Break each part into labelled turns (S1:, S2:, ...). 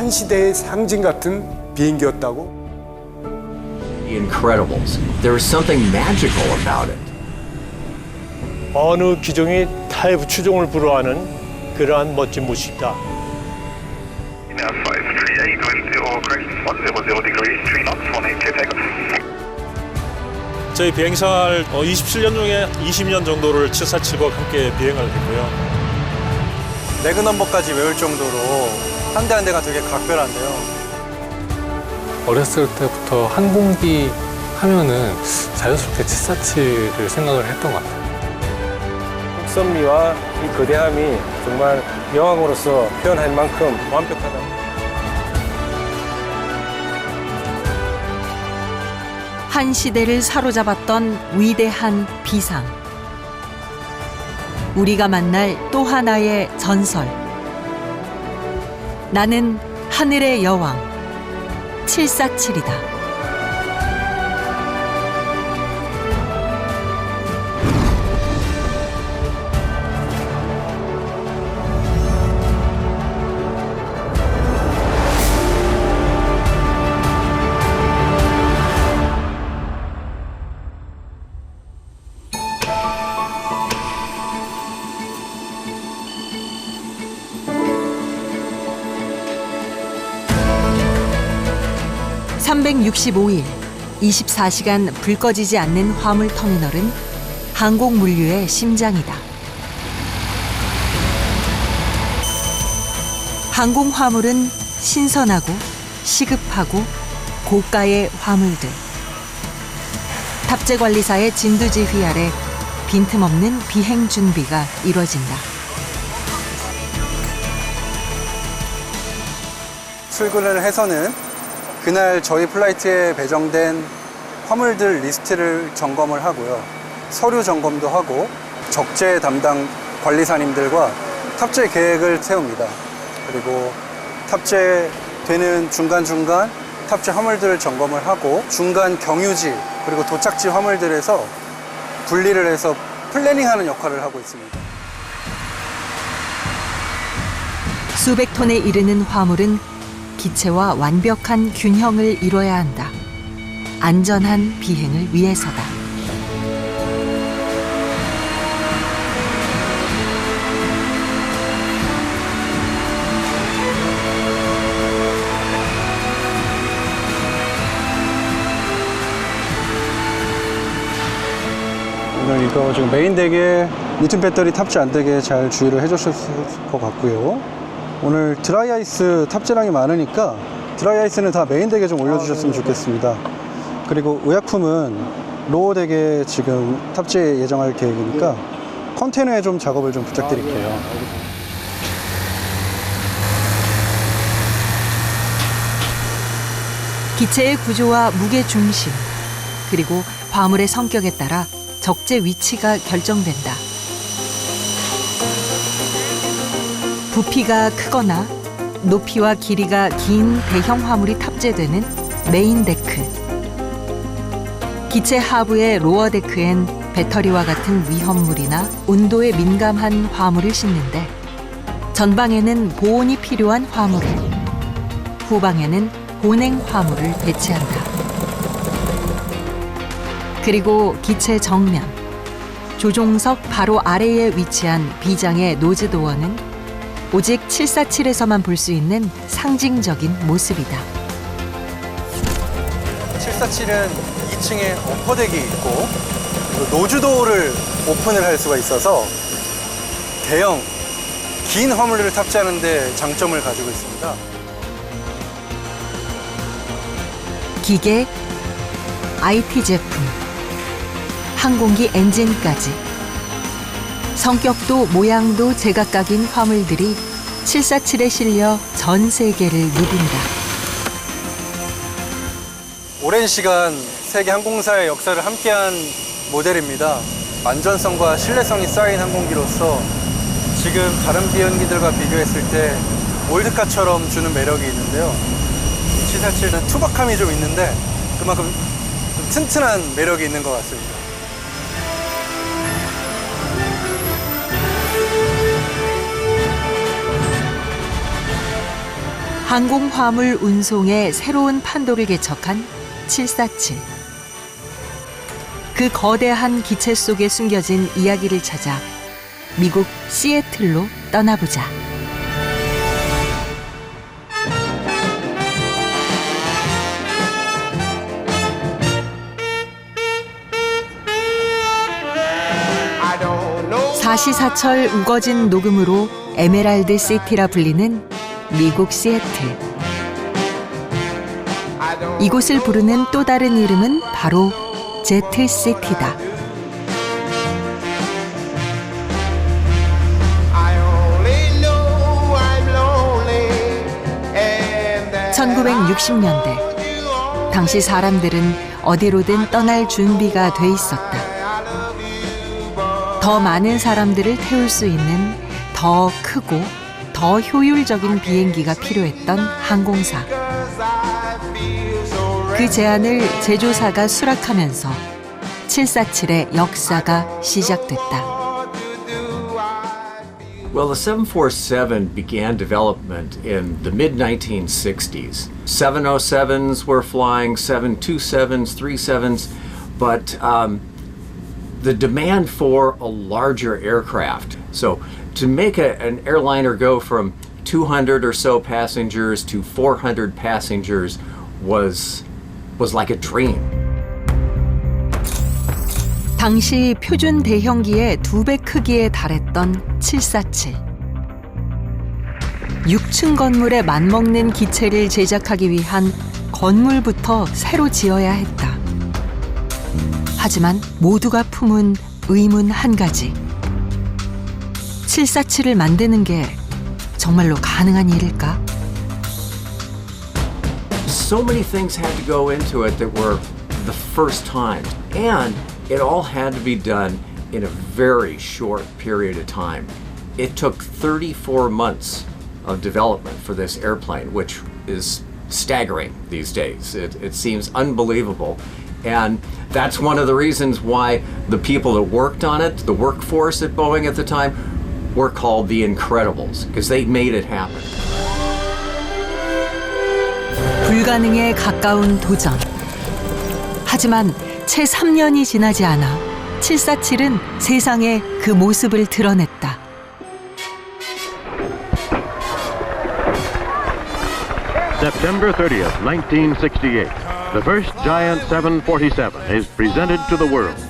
S1: 한 시대의 상징 같은 비행기였다고.
S2: The Incredibles. There was something magical about it.
S3: 어느 기종이 타의 추종을 불허하는 그러한 멋진 모습이다. 저희 비행생활 27년 중에 20년 정도를 747과 함께 비행을 했고요.
S4: 레그 넘버까지 외울 정도로 한 대 한 대가 되게 각별한데요.
S5: 어렸을 때부터 항공기 하면은 자연스럽게 747을 생각을 했던 것 같아요.
S3: 선미와 이 거대함이 정말 여왕으로서 표현할 만큼 완벽하다.
S6: 한 시대를 사로잡았던 위대한 비상. 우리가 만날 또 하나의 전설. 나는 하늘의 여왕 747이다. (365일) 24시간 불 꺼지지 않는 화물터미널은 항공 물류의 심장이다. 항공 화물은 신선하고 시급하고 고가의 화물들. 탑재관리사의 진두지휘 아래 빈틈없는 비행 준비가 이뤄진다.
S4: 출근을 해서는 그날 저희 플라이트에 배정된 화물들 리스트를 점검을 하고요. 서류 점검도 하고 적재 담당 관리사님들과 탑재 계획을 세웁니다. 그리고 탑재되는 중간중간 탑재 화물들을 점검을 하고 중간 경유지 그리고 도착지 화물들에서 분리를 해서 플래닝하는 역할을 하고 있습니다.
S6: 수백 톤에 이르는 화물은 기체와 완벽한 균형을 이뤄야 한다. 안전한 비행을 위해서다.
S4: 오늘 이거 지금 메인 덱에 리튬 배터리 탑재 안 되게 잘 주의를 해주실 것 같고요. 오늘 드라이 아이스 탑재량이 많으니까 드라이 아이스는 다 메인 덱에 좀 올려주셨으면 좋겠습니다. 그리고 의약품은 로어 덱에 지금 탑재 예정할 계획이니까 컨테이너에 좀 작업을 좀 부탁드릴게요.
S6: 기체의 구조와 무게 중심, 그리고 화물의 성격에 따라 적재 위치가 결정된다. 부피가 크거나 높이와 길이가 긴 대형 화물이 탑재되는 메인 데크. 기체 하부의 로어 데크엔 배터리와 같은 위험물이나 온도에 민감한 화물을 싣는데 전방에는 보온이 필요한 화물을, 후방에는 보냉 화물을 배치한다. 그리고 기체 정면, 조종석 바로 아래에 위치한 비장의 노즈도어는 오직 747에서만 볼 수 있는 상징적인 모습이다.
S4: 747은 2층에 어퍼덱이 있고 그리고 노즈도어를 오픈을 할 수가 있어서 대형, 긴 화물을 탑재하는 데 장점을 가지고 있습니다.
S6: 기계, IT 제품, 항공기 엔진까지 성격도 모양도 제각각인 화물들이 747에 실려 전 세계를 누빈다.
S4: 오랜 시간 세계 항공사의 역사를 함께한 모델입니다. 안전성과 신뢰성이 쌓인 항공기로서 지금 다른 비행기들과 비교했을 때 올드카처럼 주는 매력이 있는데요. 747은 투박함이 좀 있는데 그만큼 좀 튼튼한 매력이 있는 것 같습니다.
S6: 항공 화물 운송의 새로운 판도를 개척한 747. 그 거대한 기체 속에 숨겨진 이야기를 찾아 미국 시애틀로 떠나보자. 사시사철 우거진 녹음으로 에메랄드 시티라 불리는 미국 시애틀. 이곳을 부르는 또 다른 이름은 바로 제트시티다. (1960년대) 당시 사람들은 어디로든 떠날 준비가 돼 있었다. 더 많은 사람들을 태울 수 있는 더 크고 더 효율적인 비행기가 필요했던 항공사. 그 제안을 제조사가 수락하면서 747의 역사가 시작됐다.
S2: Well, the 747 began development in the mid-1960s. 707s were flying, 727s, 37s, but the demand for a larger aircraft. So to make an airliner go from 200 or so passengers to 400 passengers was like a dream.
S6: 당시 표준 대형기의 2배 크기에 달했던 747. 6층 건물에 맞먹는 기체를 제작하기 위한 건물부터 새로 지어야 했다. 하지만 모두가 품은 의문 한 가지. 747을 만드는 게 정말로 가능한 일일까?
S2: So many things had to go into it that were the first time. And it all had to be done in a very short period of time. It took 34 months of development for this airplane, which is staggering these days. It seems unbelievable. And that's one of the reasons why the people that worked on it, the workforce at Boeing at the time, were called the Incredibles, because they made it happen.
S6: 불가능에 가까운 도전. 하지만 채 3년이 지나지 않아 747은 세상에 그 모습을 드러냈다.
S7: September 30th, 1968. The first giant 747 is presented to the world.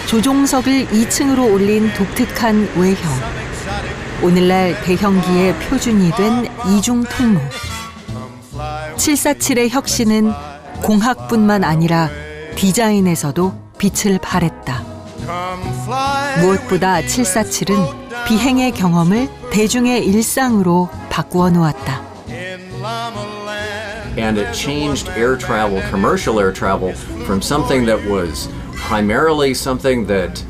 S6: 조종석을 2층으로 올린 독특한 외형. 오늘날 대형기의 표준이 된 이중 통로. 747의 혁신은 공학뿐만 아니라 디자인에서도 빛을 발했다. 무엇보다 747은 비행의 경험을 대중의 일상으로 바꾸어 놓았다.
S2: And it changed air travel, commercial air travel, from something that was primarily something that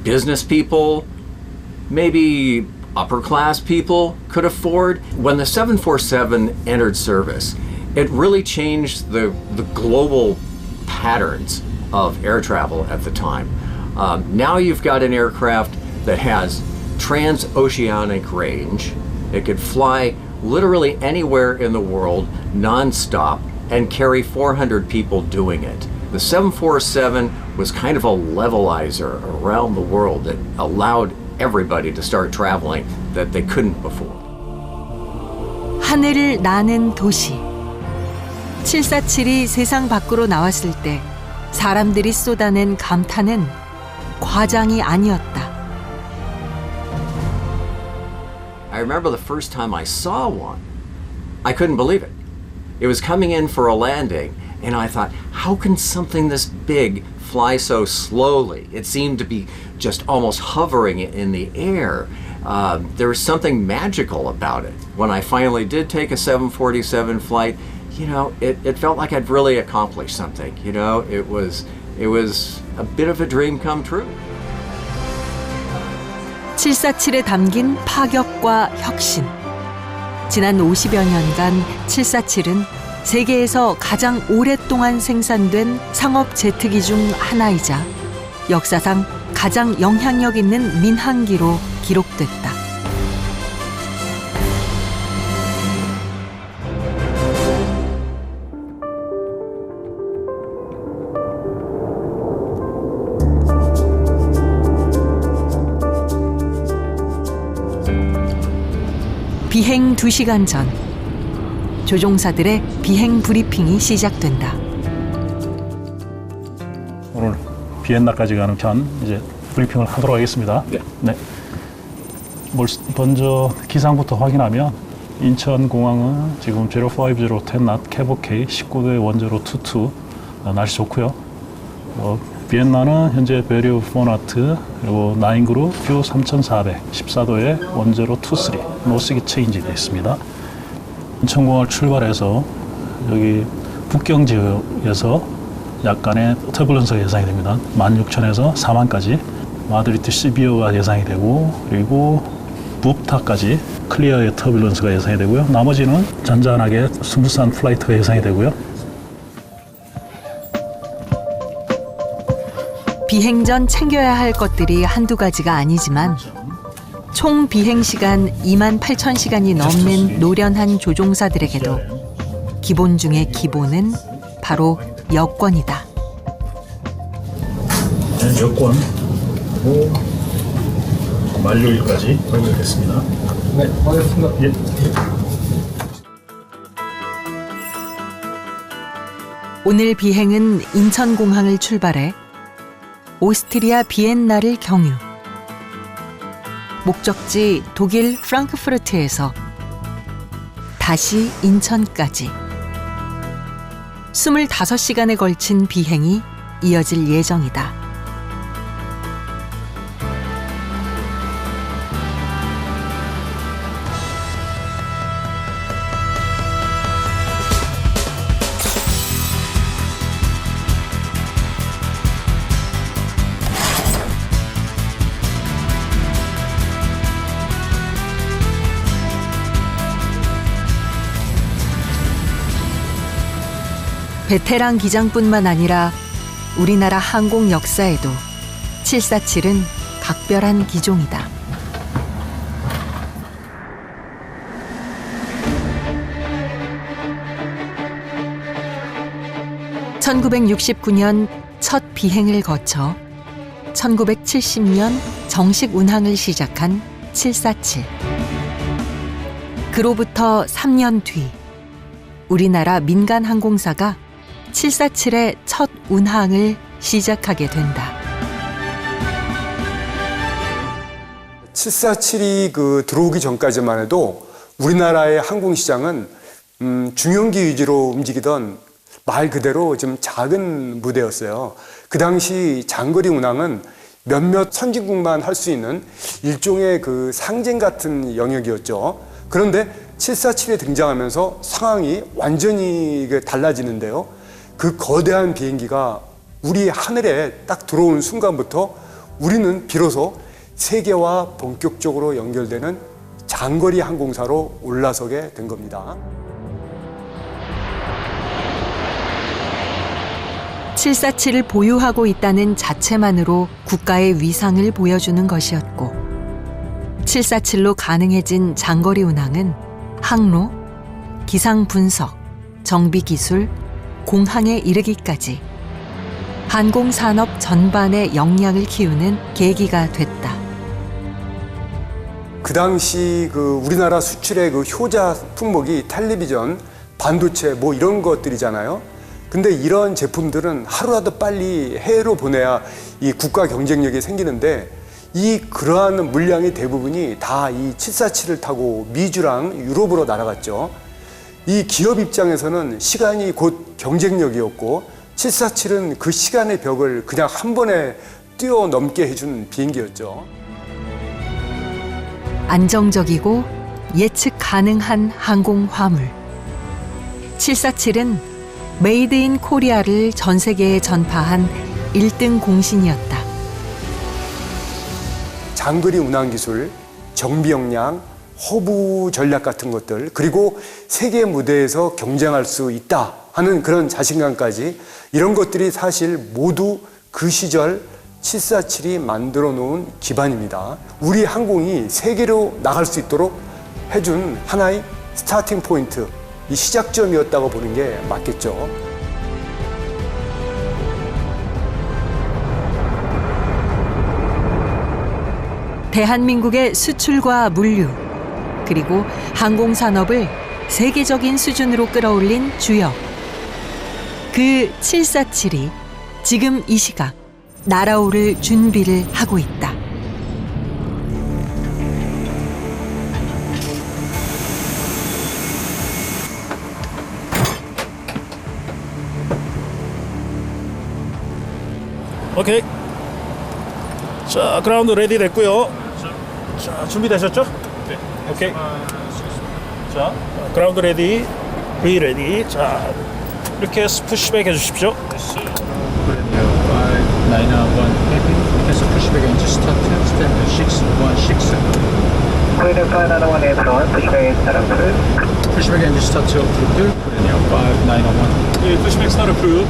S2: business people, maybe upper class people could afford. When the 747 entered service, it really changed the global patterns of air travel at the time. Now you've got an aircraft that has transoceanic range. It could fly literally anywhere in the world non-stop and carry 400 people doing it. The 747 was kind of a levelizer around the world that allowed everybody to start traveling that they couldn't before.
S6: 하늘을 나는 도시. 747이 세상 밖으로 나왔을 때 사람들이 쏟아낸 감탄은 과장이 아니었다.
S2: I remember the first time I saw one, I couldn't believe it. It was coming in for a landing, and I thought, how can something this big fly so slowly? It seemed to be just almost hovering in the air. There was something magical about it. When I finally did take a 747 flight, you know, it felt like I'd really accomplished something. You know, it was a bit of a dream come true.
S6: 747에 담긴 파격과 혁신. 지난 50여 년간 747은 세계에서 가장 오랫동안 생산된 상업 제트기 중 하나이자 역사상 가장 영향력 있는 민항기로 기록됐다. 비행 2시간 전 조종사들의 비행 브리핑이 시작된다.
S8: 오늘 비엔나까지 가는 편 이제 브리핑을 하도록 하겠습니다. 네. 먼저 기상부터 확인하면 인천공항은 지금 050010 캐보케이 19도의 원제로 22 날씨 좋고요. 비엔나는 현재 베리오 포나트 그리고 나인그룹 뷰 3400 14도의 원제로 23 노스기 체인지 되어 있습니다. 인천공항을 출발해서 여기 북경 지역에서 약간의 터뷸런스가 예상이 됩니다. 16,000에서 40,000까지 마드리드 시비어가 예상이 되고 그리고 부프타까지 클리어의 터뷸런스가 예상이 되고요. 나머지는 잔잔하게 스무스한 플라이트가 예상이 되고요.
S6: 비행 전 챙겨야 할 것들이 한두 가지가 아니지만 총 비행 시간 28,000시간이 넘는 노련한 조종사들에게도 기본 중의 기본은 바로 여권이다.
S8: 네, 여권 그리고 만료일까지 완료됐습니다. 네, 고맙습니다. 예.
S6: 오늘 비행은 인천공항을 출발해 오스트리아 비엔나를 경유. 목적지 독일 프랑크푸르트에서 다시 인천까지 25시간에 걸친 비행이 이어질 예정이다. 베테랑 기장뿐만 아니라 우리나라 항공 역사에도 747은 각별한 기종이다. (1969년) 첫 비행을 거쳐 1970년 정식 운항을 시작한 747. 그로부터 3년 뒤 우리나라 민간 항공사가 747의 첫 운항을 시작하게 된다.
S1: 747이 들어오기 전까지만 해도 우리나라의 항공시장은 중형기 위주로 움직이던 말 그대로 좀 작은 부대였어요. 그 당시 장거리 운항은 몇몇 선진국만 할 수 있는 일종의 상징 같은 영역이었죠. 그런데 747이 등장하면서 상황이 완전히 달라지는데요. 그 거대한 비행기가 우리 하늘에 딱 들어온 순간부터 우리는 비로소 세계와 본격적으로 연결되는 장거리 항공사로 올라서게 된 겁니다.
S6: 747을 보유하고 있다는 자체만으로 국가의 위상을 보여주는 것이었고 747로 가능해진 장거리 운항은 항로, 기상 분석, 정비 기술, 공항에 이르기까지 항공산업 전반의 역량을 키우는 계기가 됐다.
S1: 그 당시 우리나라 수출의 효자 품목이 텔레비전, 반도체 이런 것들이잖아요. 근데 이런 제품들은 하루라도 빨리 해외로 보내야 이 국가 경쟁력이 생기는데 그러한 물량의 대부분이 다 이 747을 타고 미주랑 유럽으로 날아갔죠. 이 기업 입장에서는 시간이 곧 경쟁력이었고 747은 그 시간의 벽을 그냥 한 번에 뛰어넘게 해준 비행기였죠.
S6: 안정적이고 예측 가능한 항공 화물. 747은 메이드 인 코리아를 전 세계에 전파한 1등 공신이었다.
S1: 장거리 운항 기술, 정비 역량, 허브 전략 같은 것들, 그리고 세계 무대에서 경쟁할 수 있다 하는 그런 자신감까지, 이런 것들이 사실 모두 그 시절 747이 만들어 놓은 기반입니다. 우리 항공이 세계로 나갈 수 있도록 해준 하나의 스타팅 포인트, 이 시작점이었다고 보는 게 맞겠죠.
S6: 대한민국의 수출과 물류, 그리고 항공산업을 세계적인 수준으로 끌어올린 주역. 그 747이 지금 이 시각 날아오를 준비를 하고 있다.
S3: 오케이. 자, 그라운드 레디 됐고요. 자, 준비되셨죠? 네. 오케이. 자, 그라운드 레디, V 레디. 자, 이렇게 푸시백 해주십시오.
S9: 991 heavy, as a pushback engine start, stand 6167. Pushback engine start to approve, Korea 5901.
S3: 네, 푸시백 스타트 프루.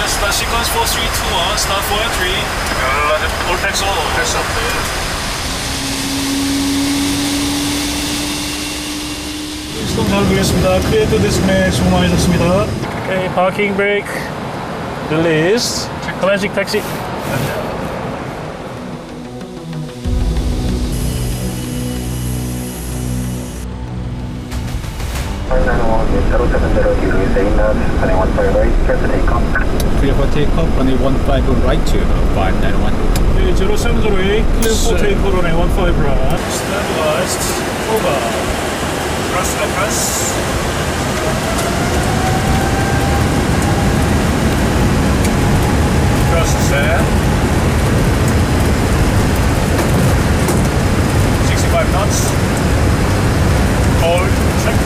S3: Start sequence 4, 3, 2, 1, start for entry. All packs all. 시동 잘 보겠습니다. 크리에이터 디스플레이 수고 많으셨습니다. 오케이, 파킹 브레이크, 릴리스, 클래식 택시.
S9: Clear for takeoff, runway 15 right to 591.
S3: 네, 0708, clear for takeoff on A15 right. Stabilized, over. Thrust and press. Thrust there. 65 knots. Hold, check.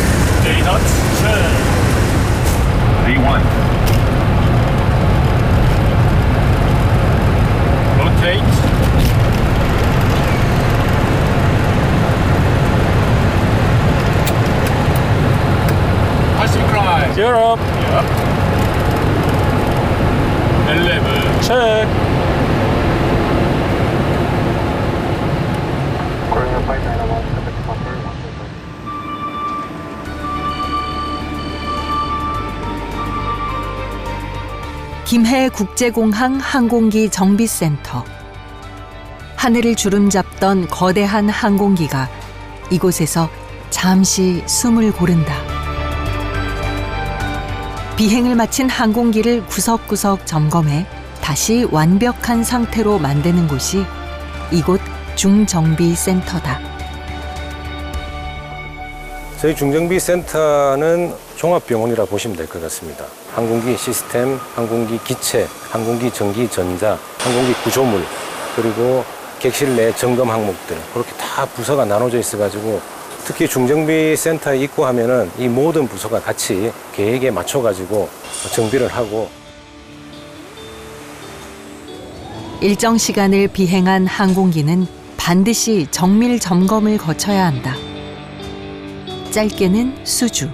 S3: 8 knots, check.
S7: V1.
S3: Rotate. Gear up. Yep. 11. Check.
S6: 김해 국제공항 항공기 정비센터. 하늘을 주름잡던 거대한 항공기가 이곳에서 잠시 숨을 고른다. 비행을 마친 항공기를 구석구석 점검해 다시 완벽한 상태로 만드는 곳이 이곳 중정비센터다.
S10: 저희 중정비센터는 종합병원이라 보시면 될 것 같습니다. 항공기 시스템, 항공기 기체, 항공기 전기 전자, 항공기 구조물, 그리고 객실 내 점검 항목들, 그렇게 다 부서가 나눠져 있어가지고 특히 중정비센터에 입고하면은 이 모든 부서가 같이 계획에 맞춰가지고 정비를 하고.
S6: 일정 시간을 비행한 항공기는 반드시 정밀 점검을 거쳐야 한다. 짧게는 수주,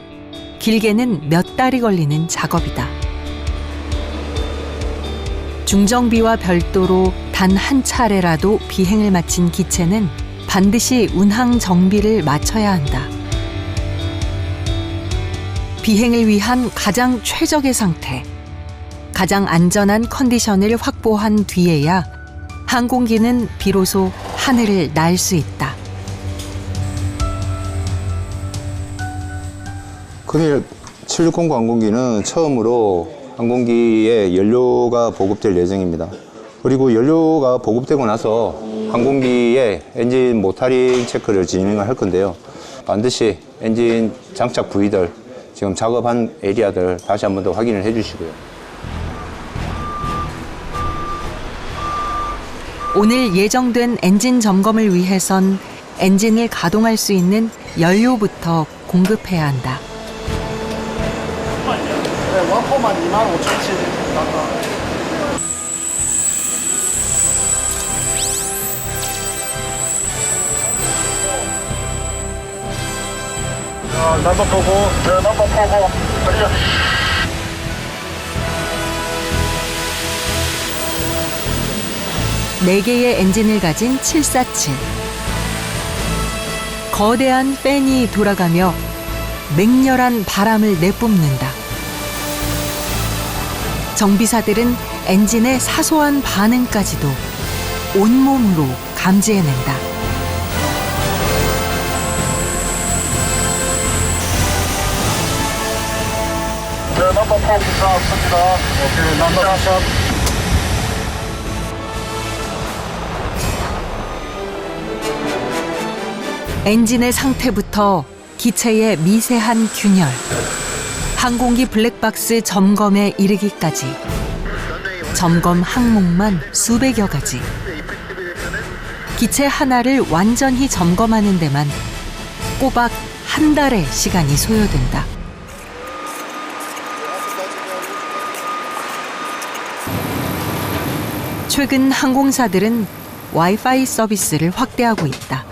S6: 길게는 몇 달이 걸리는 작업이다. 중정비와 별도로 단 한 차례라도 비행을 마친 기체는 반드시 운항 정비를 마쳐야 한다. 비행을 위한 가장 최적의 상태, 가장 안전한 컨디션을 확보한 뒤에야 항공기는 비로소 하늘을 날 수 있다.
S11: 코리아 760 항공기는 처음으로 항공기에 연료가 보급될 예정입니다. 그리고 연료가 보급되고 나서 항공기의 엔진 모터링 체크를 진행을 할 건데요. 반드시 엔진 장착 부위들, 지금 작업한 에리아들 다시 한 번 더 확인을 해 주시고요.
S6: 오늘 예정된 엔진 점검을 위해선 엔진을 가동할 수 있는 연료부터 공급해야 한다.
S4: 왕포만 25,000치 나가.
S3: 넘버 보고. 네, 넘버 보고. 그래요.
S6: 네 개의 엔진을 가진 747. 거대한 팬이 돌아가며 맹렬한 바람을 내뿜는다. 정비사들은 엔진의 사소한 반응까지도 온몸으로 감지해낸다.
S3: 네, 넘버 4 기사합니다. 오케이, 넘버 4.
S6: 엔진의 상태부터 기체의 미세한 균열, 항공기 블랙박스 점검에 이르기까지 점검 항목만 수백여 가지. 기체 하나를 완전히 점검하는 데만 꼬박 한 달의 시간이 소요된다. 최근 항공사들은 와이파이 서비스를 확대하고 있다.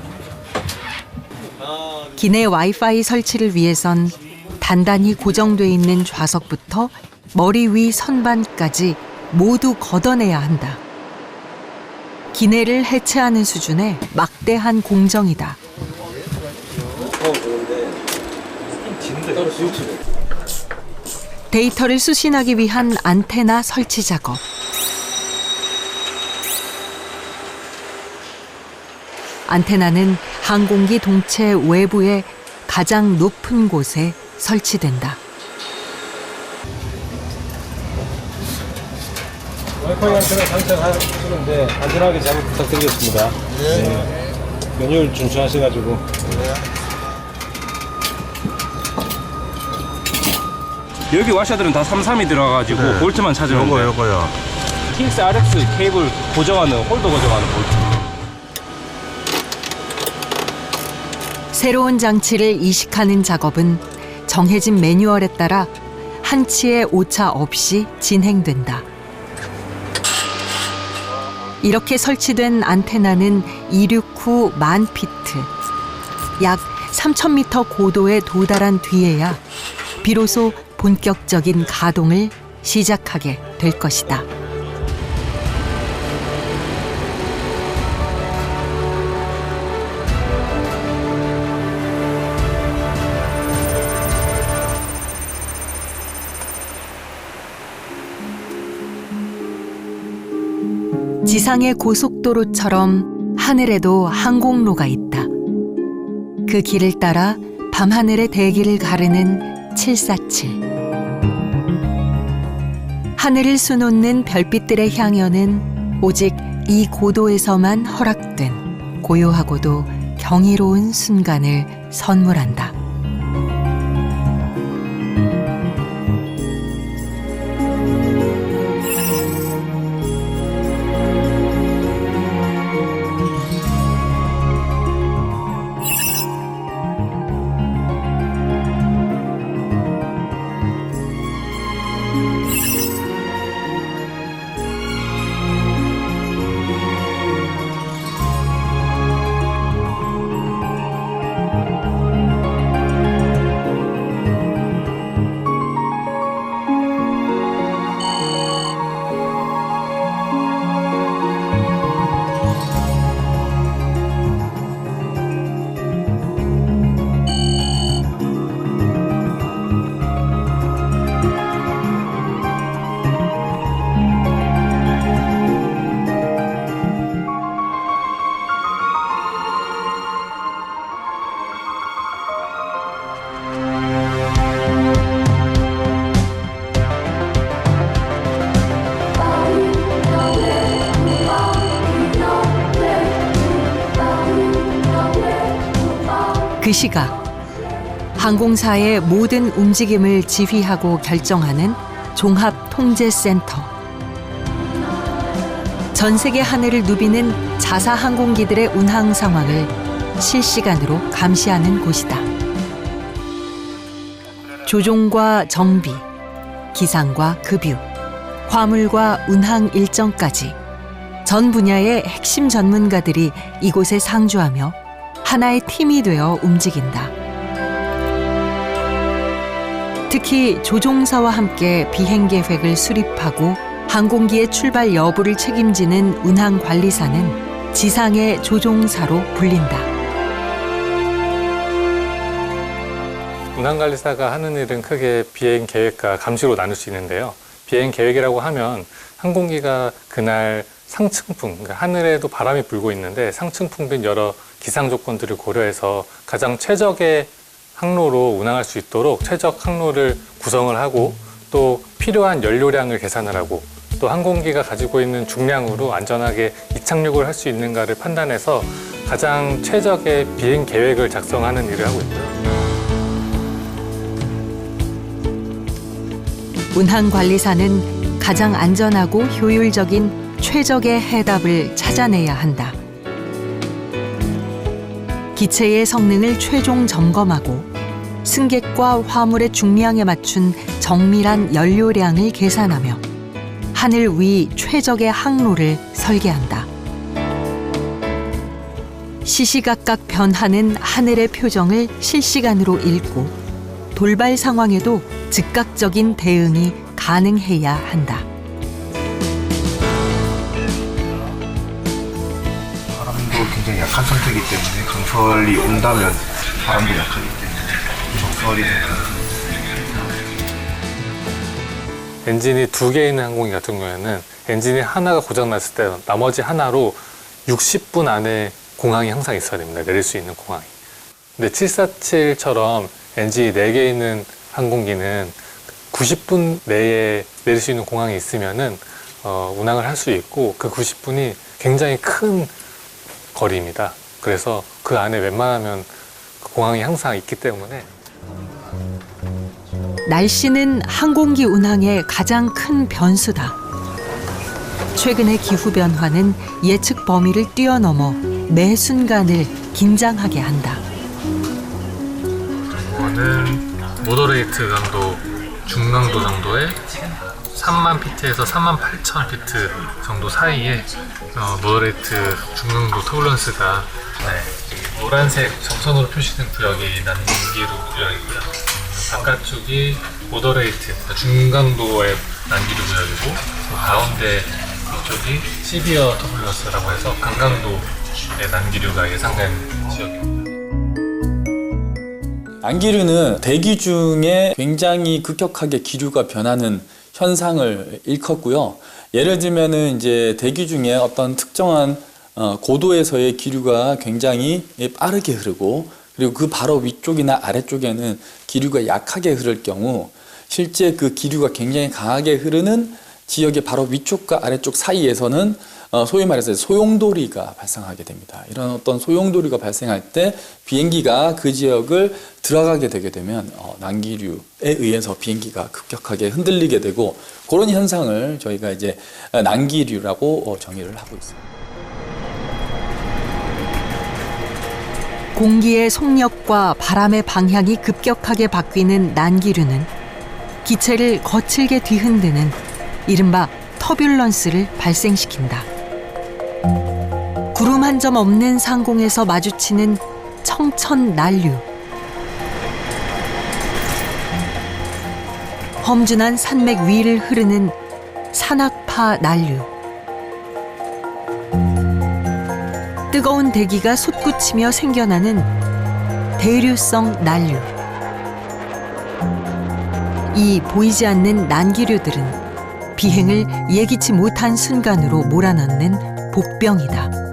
S6: 기내 와이파이 설치를 위해선 단단히 고정돼 있는 좌석부터 머리 위 선반까지 모두 걷어내야 한다. 기내를 해체하는 수준의 막대한 공정이다. 데이터를 수신하기 위한 안테나 설치 작업. 안테나는 항공기 동체 외부의 가장 높은 곳에 설치된다.
S10: 와이파이 안테나 장착하시는데 안전하게 잘 부탁드리겠습니다. 네. 매뉴얼 준수하셔가지고.
S12: 여기 와셔들은 다 33이 들어가가지고 볼트만 찾으면 돼요. 요거요. TX RX 케이블 고정하는 홀더 고정하는 볼트.
S6: 새로운 장치를 이식하는 작업은 정해진 매뉴얼에 따라 한치의 오차 없이 진행된다. 이렇게 설치된 안테나는 이륙 후 10,000피트, 약 3,000m 고도에 도달한 뒤에야 비로소 본격적인 가동을 시작하게 될 것이다. 지상의 고속도로처럼 하늘에도 항공로가 있다. 그 길을 따라 밤하늘의 대기를 가르는 747. 하늘을 수놓는 별빛들의 향연은 오직 이 고도에서만 허락된 고요하고도 경이로운 순간을 선물한다. 그 시각 항공사의 모든 움직임을 지휘하고 결정하는 종합통제센터. 전 세계 하늘을 누비는 자사 항공기들의 운항 상황을 실시간으로 감시하는 곳이다. 조종과 정비, 기상과 급유, 화물과 운항 일정까지 전 분야의 핵심 전문가들이 이곳에 상주하며 하나의 팀이 되어 움직인다. 특히 조종사와 함께 비행 계획을 수립하고 항공기의 출발 여부를 책임지는 운항관리사는 지상의 조종사로 불린다.
S5: 운항관리사가 하는 일은 크게 비행 계획과 감시로 나눌 수 있는데요. 비행 계획이라고 하면 항공기가 그날 상층풍, 그러니까 하늘에도 바람이 불고 있는데 상층풍 등 여러 기상 조건들을 고려해서 가장 최적의 항로로 운항할 수 있도록 최적 항로를 구성을 하고 또 필요한 연료량을 계산을 하고 또 항공기가 가지고 있는 중량으로 안전하게 이착륙을 할 수 있는가를 판단해서 가장 최적의 비행 계획을 작성하는 일을 하고 있고요.
S6: 운항관리사는 가장 안전하고 효율적인 최적의 해답을 찾아내야 한다. 기체의 성능을 최종 점검하고 승객과 화물의 중량에 맞춘 정밀한 연료량을 계산하며 하늘 위 최적의 항로를 설계한다. 시시각각 변하는 하늘의 표정을 실시간으로 읽고 돌발 상황에도 즉각적인 대응이 가능해야 한다.
S13: 바람도 굉장히 약한 상태이기 때문에 정설이 온다면 바람도 약하기 때문에 정설이
S5: 엔진이 2개 있는 항공기 같은 경우에는 엔진이 하나가 고장났을 때 나머지 하나로 60분 안에 공항이 항상 있어야 됩니다. 내릴 수 있는 공항이. 근데 747처럼 엔진이 4개 있는 항공기는 90분 내에 내릴 수 있는 공항이 있으면은 운항을 할 수 있고 그 90분이 굉장히 큰 거리입니다. 그래서 그 안에 웬만하면 그 공항이 항상 있기 때문에
S6: 날씨는 항공기 운항의 가장 큰 변수다. 최근의 기후 변화는 예측 범위를 뛰어넘어 매 순간을 긴장하게 한다.
S5: 이거는 모더레이트 강도, 중강도 정도의 3만 피트에서 3만 8천 피트 정도 사이에 모더레이트 중강도 터뷸런스가 노란색 점선으로 표시된 구역이 난기류 구역이고요. 바깥쪽이 모더레이트, 중강도의 난기류 구역이고 가운데 이쪽이 시비어 터뷸런스라고 해서 강강도의 난기류가 예상된 지역입니다.
S14: 난기류는 대기 중에 굉장히 급격하게 기류가 변하는 현상을 일컫고요. 예를 들면은 이제 대기 중에 어떤 특정한 고도에서의 기류가 굉장히 빠르게 흐르고 그리고 그 바로 위쪽이나 아래쪽에는 기류가 약하게 흐를 경우 실제 그 기류가 굉장히 강하게 흐르는 지역의 바로 위쪽과 아래쪽 사이에서는 소위 말해서 소용돌이가 발생하게 됩니다. 이런 어떤 소용돌이가 발생할 때 비행기가 그 지역을 들어가게 되게 되면 난기류에 의해서 비행기가 급격하게 흔들리게 되고 그런 현상을 저희가 이제 난기류라고 정의를 하고 있습니다.
S6: 공기의 속력과 바람의 방향이 급격하게 바뀌는 난기류는 기체를 거칠게 뒤흔드는 이른바 터뷸런스를 발생시킨다. 구름 한 점 없는 상공에서 마주치는 청천난류. 험준한 산맥 위를 흐르는 산악파 난류. 뜨거운 대기가 솟구치며 생겨나는 대류성 난류. 이 보이지 않는 난기류들은 비행을 예기치 못한 순간으로 몰아넣는 복병이다.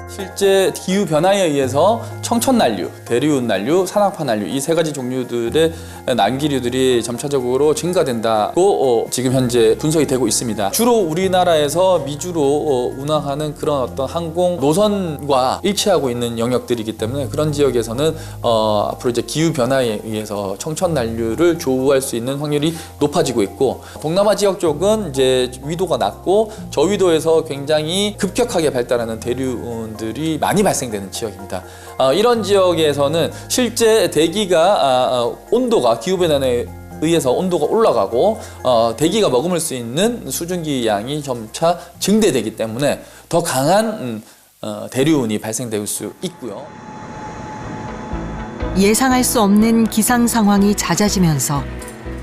S14: 실제 기후 변화에 의해서 청천난류, 대류난류, 산악파난류 이 세 가지 종류들의 난기류들이 점차적으로 증가된다고 지금 현재 분석이 되고 있습니다. 주로 우리나라에서 미주로 운항하는 그런 어떤 항공 노선과 일치하고 있는 영역들이기 때문에 그런 지역에서는 앞으로 이제 기후 변화에 의해서 청천난류를 조우할 수 있는 확률이 높아지고 있고 동남아 지역 쪽은 이제 위도가 낮고 저위도에서 굉장히 급격하게 발달하는 대류들이 많이 발생되는 지역입니다. 이런 지역에서는 실제 대기가 온도가 기후변화에 의해서 온도가 올라가고 대기가 머금을 수 있는 수증기 양이 점차 증대되기 때문에 더 강한 대류운이 발생될 수 있고요.
S6: 예상할 수 없는 기상 상황이 잦아지면서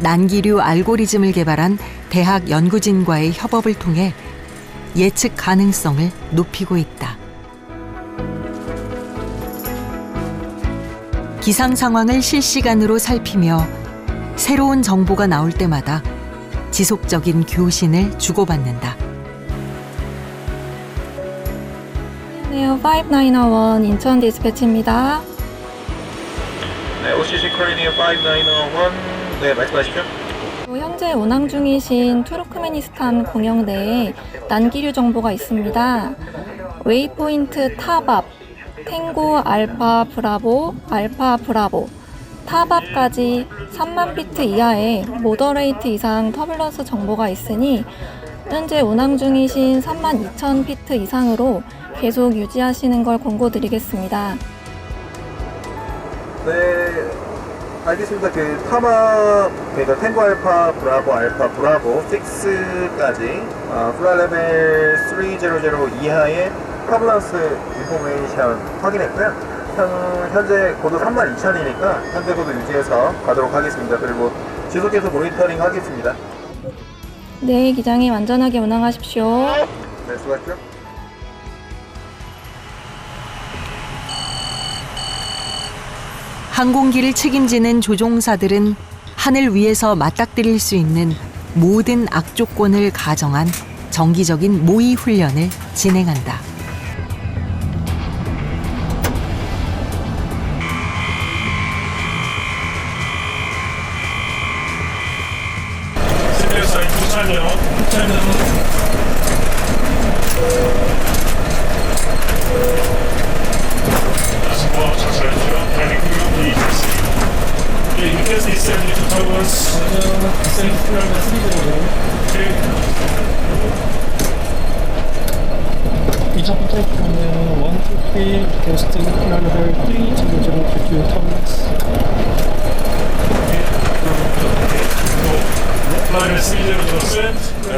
S6: 난기류 알고리즘을 개발한 대학 연구진과의 협업을 통해 예측 가능성을 높이고 있다. 기상 상황을 실시간으로 살피며 새로운 정보가 나올 때마다 지속적인 교신을 주고받는다.
S15: 네요, 5901 인천 디스패치입니다.
S13: 네, OCC 코리니어 5901. 네, 말씀하십시오.
S15: 현재 운항 중이신 투르크메니스탄 공영 내에 난기류 정보가 있습니다. 웨이포인트 탑앞, 탱고 알파 브라보, 알파 브라보, 탑앞까지 3만 피트 이하의 모더레이트 이상 터뷸런스 정보가 있으니 현재 운항 중이신 3만 2천 피트 이상으로 계속 유지하시는 걸 권고드리겠습니다.
S13: 네, 알겠습니다. 그 타마, 그러니까 탱고 알파 브라보 6까지 플라이 레벨 300 이하의 터뷸런스 인포메이션 확인했고요. 현재 고도 32,000이니까 현재 고도 유지해서 가도록 하겠습니다. 그리고 지속해서 모니터링 하겠습니다.
S15: 네, 기장님 안전하게 운항하십시오.
S13: 네, 수고하십시오.
S6: 항공기를 책임지는 조종사들은 하늘 위에서 맞닥뜨릴 수 있는 모든 악조건을 가정한 정기적인 모의 훈련을 진행한다.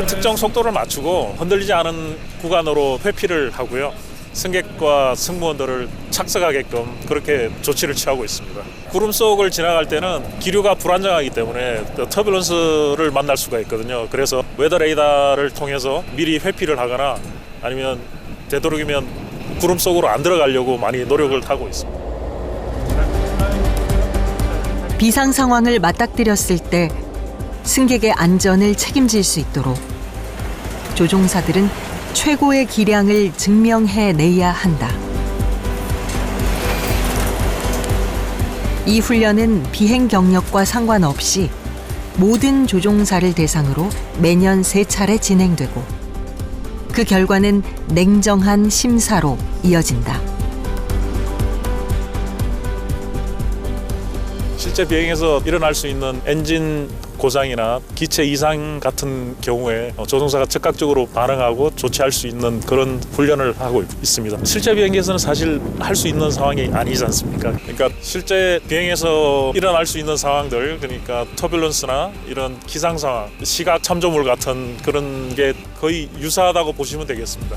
S3: 특정 속도를 맞추고 흔들리지 않은 구간으로 회피를 하고요. 승객과 승무원들을 착석하게끔 그렇게 조치를 취하고 있습니다. 구름 속을 지나갈 때는 기류가 불안정하기 때문에 터뷸런스를 만날 수가 있거든요. 그래서 웨더 레이더를 통해서 미리 회피를 하거나 아니면 되도록이면 구름 속으로 안 들어가려고 많이 노력을 하고 있습니다.
S6: 비상 상황을 맞닥뜨렸을 때 승객의 안전을 책임질 수 있도록 조종사들은 최고의 기량을 증명해내야 한다. 이 훈련은 비행 경력과 상관없이 모든 조종사를 대상으로 매년 3차례 진행되고 그 결과는 냉정한 심사로 이어진다.
S3: 실제 비행에서 일어날 수 있는 엔진 고장이나 기체 이상 같은 경우에 조종사가 즉각적으로 반응하고 조치할 수 있는 그런 훈련을 하고 있습니다. 실제 비행에서는 사실 할 수 있는 상황이 아니지 않습니까? 그러니까 실제 비행에서 일어날 수 있는 상황들, 그러니까 터뷸런스나 이런 기상 상황, 시각 참조물 같은 그런 게 거의 유사하다고 보시면 되겠습니다.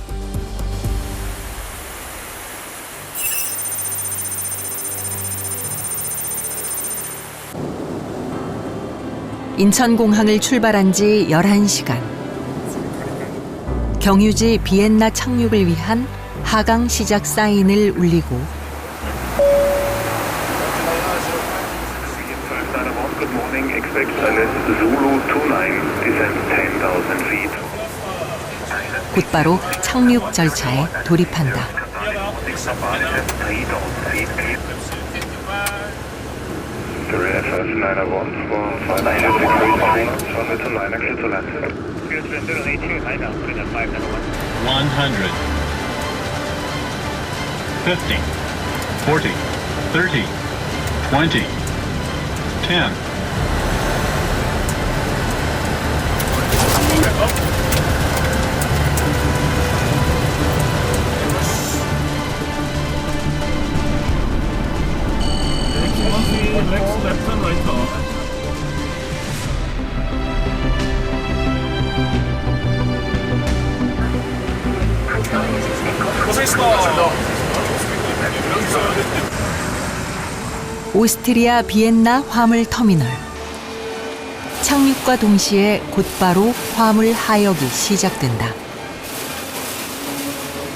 S6: 인천공항을 출발한 지 11시간. 경유지 비엔나 착륙을 위한 하강 시작 사인을 울리고 곧바로 착륙 절차에 돌입한다. 오스트리아 비엔나 화물 터미널. 착륙과 동시에 곧바로 화물 하역이 시작된다.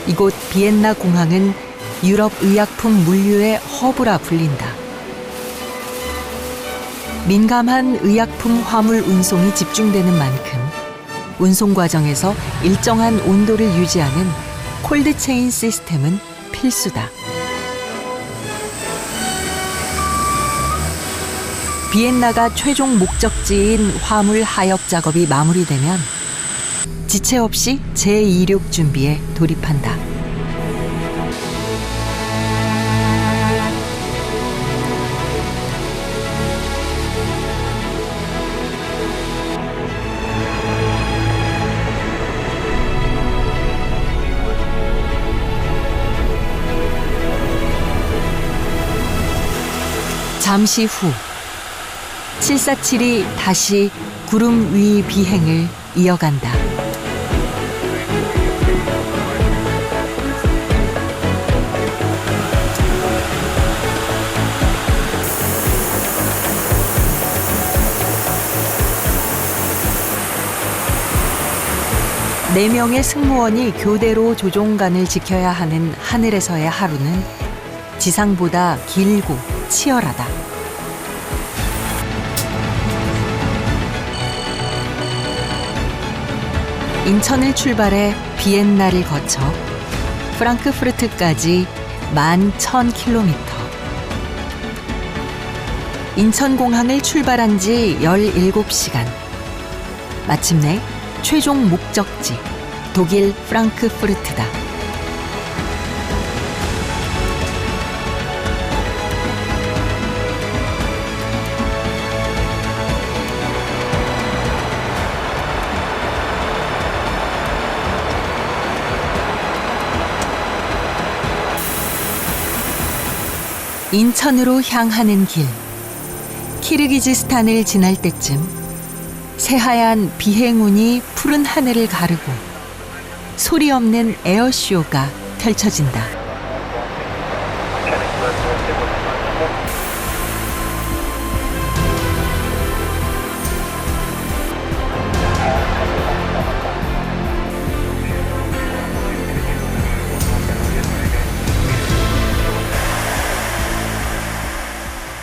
S6: 이곳 비엔나 공항은 유럽 의약품 물류의 허브라 불린다. 민감한 의약품 화물 운송이 집중되는 만큼 운송 과정에서 일정한 온도를 유지하는 콜드체인 시스템은 필수다. 비엔나가 최종 목적지인 화물 하역 작업이 마무리되면 지체 없이 제2륙 준비에 돌입한다. 잠시 후 747이 다시 구름 위 비행을 이어간다. 네 명의 승무원이 교대로 조종관을 지켜야 하는 하늘에서의 하루는 지상보다 길고 치열하다. 인천을 출발해 비엔나를 거쳐 프랑크푸르트까지 11,000km. 인천공항을 출발한 지 17시간. 마침내 최종 목적지 독일 프랑크푸르트다. 인천으로 향하는 길. 키르기즈스탄을 지날 때쯤 새하얀 비행운이 푸른 하늘을 가르고 소리 없는 에어쇼가 펼쳐진다.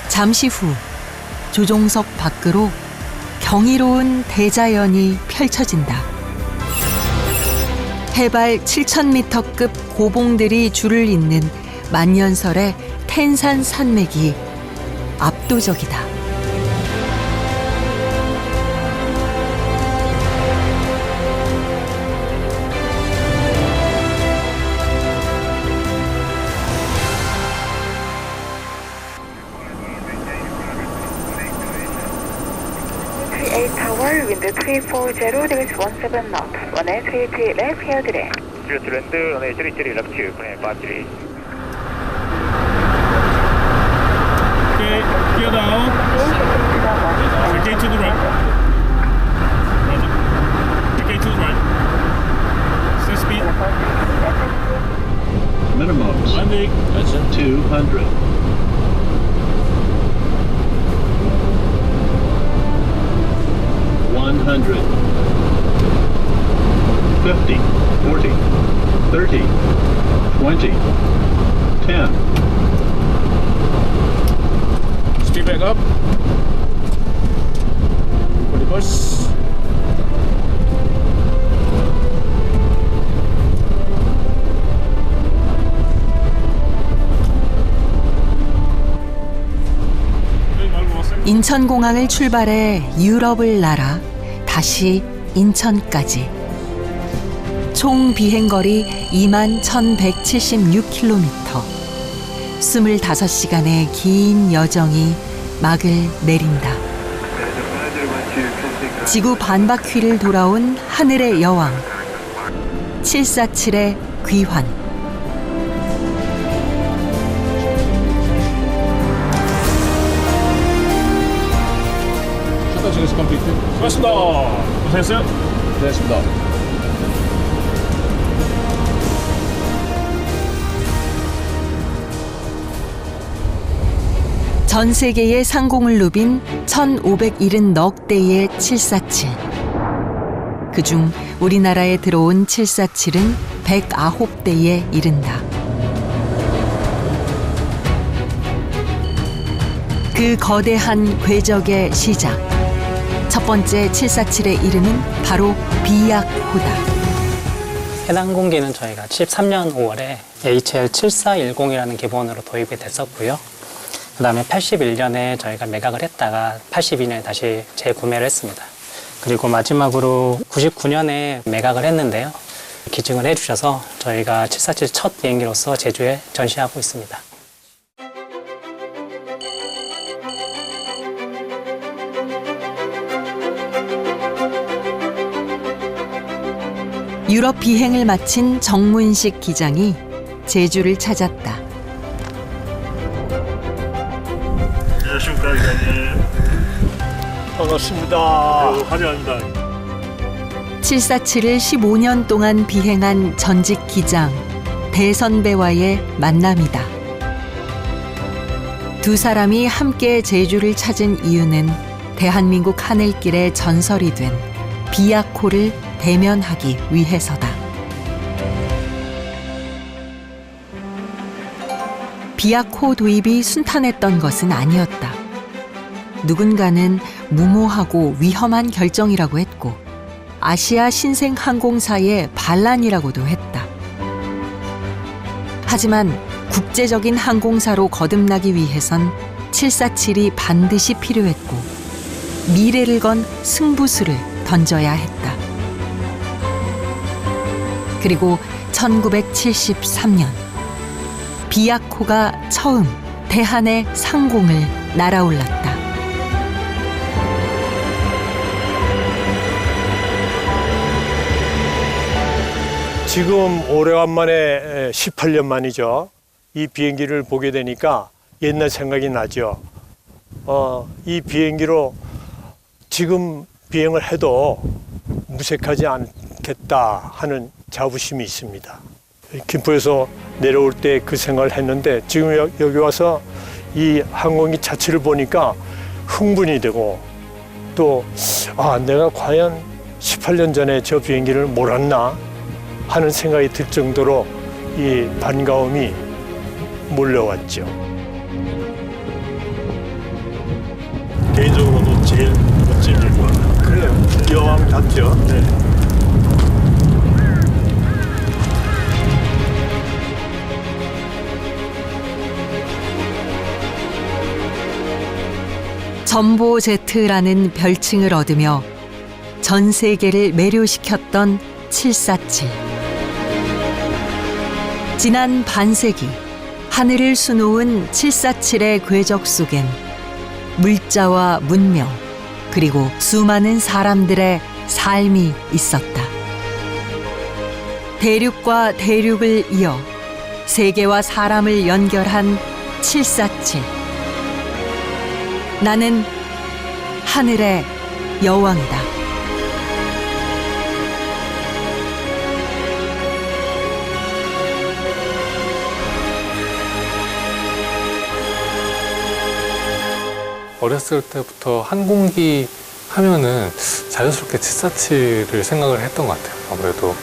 S6: 잠시 후 조종석 밖으로 경이로운 대자연이 펼쳐진다. 해발 7,000m급 고봉들이 줄을 잇는 만년설의 텐산 산맥이 압도적이다.
S16: Tower, wind 340 degrees 17 knots, 1833 left, here today.
S17: 02 land, 1833 left, connect 53.
S3: Okay, gear down. Okay, to the right. Okay, to the right. Set speed.
S7: Minimums.
S3: Landing.
S7: 200. 100, 50, 40, 30, 20, 10.
S3: Speed back up. Reverse.
S6: 인천공항을 출발해 유럽을 날아 다시 인천까지. 총 비행거리 21,176km. 25시간의 긴 여정이 막을 내린다. 지구 반바퀴를 돌아온 하늘의 여왕 747의 귀환.
S3: 수고하셨습니다. 고생했어요.
S14: 고생했습니다.
S6: 전 세계의 상공을 누빈 1,570넉 대의 747. 그중 우리나라에 들어온 747은 109대에 이른다. 그 거대한 궤적의 시작. 첫 번째 747의 이름은 바로 비약호다.
S18: 해당 항공기는 저희가 73년 5월에 HL7410이라는 기본으로 도입이 됐었고요. 그 다음에 81년에 저희가 매각을 했다가 82년에 다시 재구매를 했습니다. 그리고 마지막으로 99년에 매각을 했는데요. 기증을 해주셔서 저희가 747 첫 비행기로서 제주에 전시하고 있습니다.
S6: 유럽 비행을 마친 정문식 기장이 제주를 찾았다.
S3: 안녕하십니까, 기장님. 반갑습니다. 환영합니다.
S6: 747을 15년 동안 비행한 전직 기장 대선배와의 만남이다. 두 사람이 함께 제주를 찾은 이유는 대한민국 하늘길의 전설이 된 비약호를 대면하기 위해서다. 비약호 도입이 순탄했던 것은 아니었다. 누군가는 무모하고 위험한 결정이라고 했고 아시아 신생 항공사의 반란이라고도 했다. 하지만 국제적인 항공사로 거듭나기 위해선 747이 반드시 필요했고 미래를 건 승부수를 던져야 했다. 그리고 1973년 비약호가 처음 대한의 상공을 날아올랐다.
S19: 지금 오래간만에 18년 만이죠. 이 비행기를 보게 되니까 옛날 생각이 나죠. 이 비행기로 지금 비행을 해도 무색하지 않겠다 하는 자부심이 있습니다. 김포에서 내려올 때 그 생각을 했는데 지금 여기 와서 이 항공기 자체를 보니까 흥분이 되고 또 내가 과연 18년 전에 저 비행기를 몰았나 하는 생각이 들 정도로 이 반가움이 몰려왔죠.
S3: 개인적으로도 제일 멋진 일과
S19: 그래요. 여왕답죠. 네.
S6: 전보 제트라는 별칭을 얻으며 전 세계를 매료시켰던 747. 지난 반세기 하늘을 수놓은 747의 궤적 속엔 물자와 문명 그리고 수많은 사람들의 삶이 있었다. 대륙과 대륙을 이어 세계와 사람을 연결한 747. 나는 하늘의 여왕이다.
S5: 어렸을 때부터 항공기 하면은 자연스럽게 747을 생각을 했던 것 같아요. 아무래도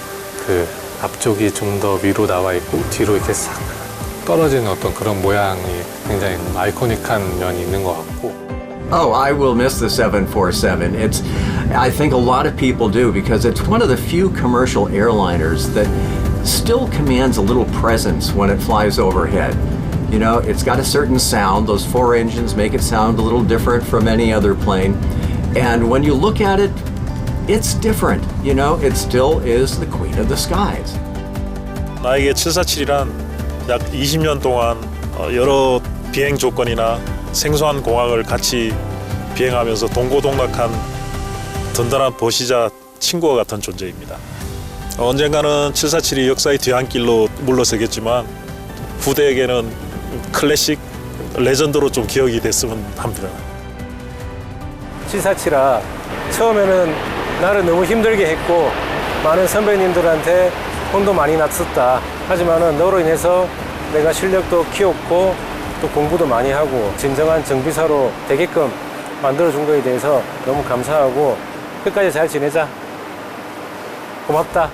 S5: 그 앞쪽이 좀 더 위로 나와 있고 뒤로 이렇게 싹 떨어지는 어떤 그런 모양이 굉장히 아이코닉한 면이 있는 것 같고.
S2: Oh, I will miss the 747. I think a lot of people do because it's one of the few commercial airliners that still commands a little presence when it flies overhead. You know, it's got a certain sound. Those four engines make it sound a little different from any other plane. And when you look at it, it's different. You know, it still is the queen of the skies.
S3: 나에게 747이란 약 20년 동안 여러 비행 조건이나 생소한 공항을 같이 비행하면서 동고동락한 든든한 보시자 친구와 같은 존재입니다. 언젠가는 747이 역사의 뒤안길로 물러서겠지만 후대에게는 클래식 레전드로 좀 기억이 됐으면 합니다.
S10: 747아 처음에는 나를 너무 힘들게 했고 많은 선배님들한테 혼도 많이 났었다. 하지만은 너로 인해서 내가 실력도 키웠고 또 공부도 많이 하고 진정한 정비사로 되게끔 만들어준 거에 대해서 너무 감사하고 끝까지 잘 지내자. 고맙다.